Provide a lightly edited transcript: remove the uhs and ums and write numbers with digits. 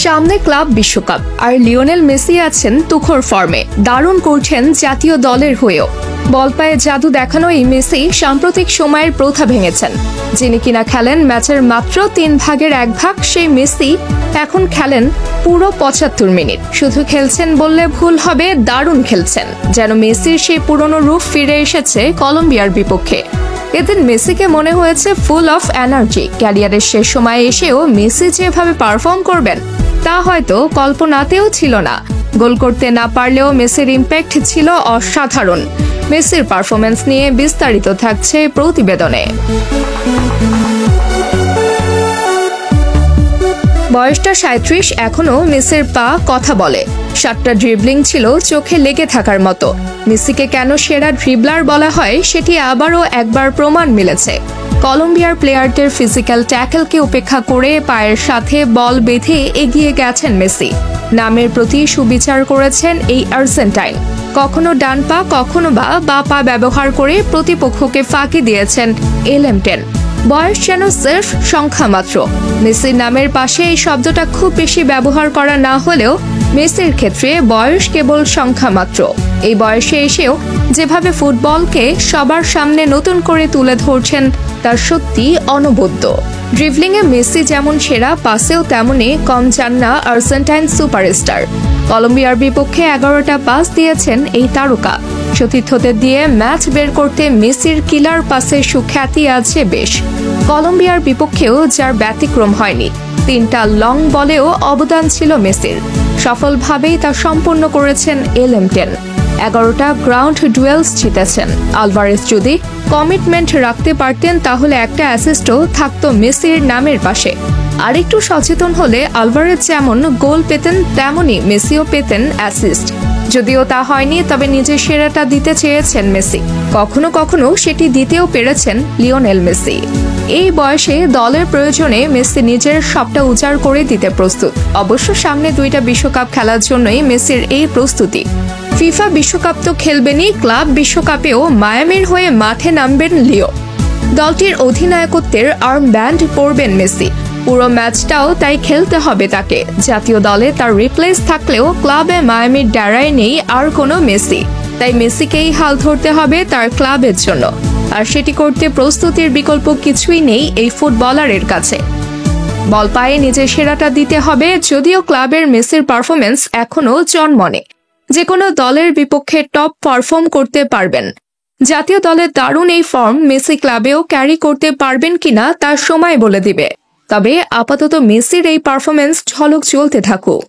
সামনে ক্লাব বিশ্বকাপ আর Lionel Messi আছেন তুখোড় ফর্মে, দারুণ করছেন জাতীয় দলের হয়েও। বল পায়ে জাদু দেখানো এই মেসি সাম্প্রতিক সময়ের প্রথা ভেঙেছেন। যিনি কিনা খেলেন ম্যাচের মাত্র 1/3 সেই মেসি এখন খেলেন পুরো 75 মিনিট। শুধু খেলছেন বললে ভুল হবে, দারুণ খেলছেন, যেন মেসির সেই পুরনো রূপ ফিরে এসেছে কলম্বিয়ার বিপক্ষে। এদিন মেসিকে মনে হয়েছে ফুল অফ এনার্জি। ক্যারিয়ারের শেষ সময়ে এসেও মেসি যেভাবে পারফর্ম করবেন তা হয়তো কল্পনাতেও ছিল না। গোল করতে না পারলেও মেসির ইম্প্যাক্ট ছিল অসাধারণ। মেসির পারফরম্যান্স নিয়ে বিস্তারিত থাকছে প্রতিবেদনে। বয়সটা 37, এখনো মেসির পা কথা বলে। 7টা ড্রিবলিং ছিল চোখে লেগে থাকার মতো। মেসিকে কেন সেরা ড্রিবলার বলা হয় সেটি আবারও একবার প্রমাণ মিলেছে। কলম্বিয়ার প্লেয়ারদের ফিজিক্যাল ট্যাকলকে উপেক্ষা করে পায়ের সাথে বল বেঁধে এগিয়ে গেছেন মেসি। নামের প্রতি সুবিচার করেছেন এই আর্জেন্টাইন। কখনো ডান পা, কখনো বা পা ব্যবহার করে প্রতিপক্ষকে ফাঁকি দিয়েছেন এলএম10। বয়স যেন সির্ফ সংখ্যা মাত্র। মেসির নামের পাশে এই শব্দটা খুব বেশি ব্যবহার করা না হলেও মেসির ক্ষেত্রে বয়স কেবল সংখ্যা মাত্র। এই বয়সে এসেও যেভাবে ফুটবলকে সবার সামনে নতুন করে তুলে ধরছেন তা সত্যি অনবদ্য। ড্রিবলিংয়ে মেসি যেমন সেরা, পাসেও তেমনই কম যান না আর্জেন্টাইন সুপারস্টার। কলম্বিয়ার বিপক্ষে 11টা পাস দিয়েছেন এই তারকা। সতীর্থদের দিয়ে ম্যাচ বের করতে মেসির কিলার পাসের সুখ্যাতি আছে বেশ। কলম্বিয়ার বিপক্ষেও যার ব্যতিক্রম হয়নি। 3টা লং বলেও অবদান ছিল মেসির। সফলভাবেই তা সম্পন্ন করেছেন এলএম10। 11টা গ্রাউন্ড ডুয়েলস জিতেছেন। আলভারেজ যদি কমিটমেন্ট রাখতে পারতেন তাহলে একটা অ্যাসিস্টও থাকতো মেসির নামের পাশে। আর একটু সচেতন হলে আলভারেজ যেমন গোল পেতেন তেমনই মেসিও পেতেন অ্যাসিস্ট। যদিও তা হয়নি, তবে নিজের সেরাটা দিতে চেয়েছেন মেসি। কখনো কখনো সেটি দিতেও পেরেছেন লিওনেল মেসি। এই বয়সে দলের প্রয়োজনে মেসি নিজের সবটা উজাড় করে দিতে প্রস্তুত। অবশ্য সামনে 2টা বিশ্বকাপ খেলার জন্যই মেসির এই প্রস্তুতি। ফিফা বিশ্বকাপ তো খেলবেনই, ক্লাব বিশ্বকাপেও মায়ামির হয়ে মাঠে নামবেন লিও। দলটির অধিনায়কত্বের আর্মব্যান্ড পরবেন মেসি। পুরো ম্যাচটাও তাই খেলতে হবে তাকে। জাতীয় দলে তার রিপ্লেস থাকলেও ক্লাবে মায়ামির ডেরায় নেই আর কোনো মেসি। তাই মেসিকেই হাল ধরতে হবে তার ক্লাবের জন্য। আর সেটি করতে প্রস্তুতির বিকল্প কিছুই নেই এই ফুটবলারের কাছে। বল পায়ে নিজের সেরাটা দিতে হবে। যদিও ক্লাবের মেসির পারফরমেন্স এখনো জনমনে, যে কোনো দলের বিপক্ষে টপ পারফর্ম করতে পারবেন। জাতীয় দলের দারুণ এই ফর্ম মেসি ক্লাবেও ক্যারি করতে পারবেন কিনা তার সময় বলে দিবে। তবে আপাতত মেসির এই পারফরমেন্স ঝলক চলতে থাকুক।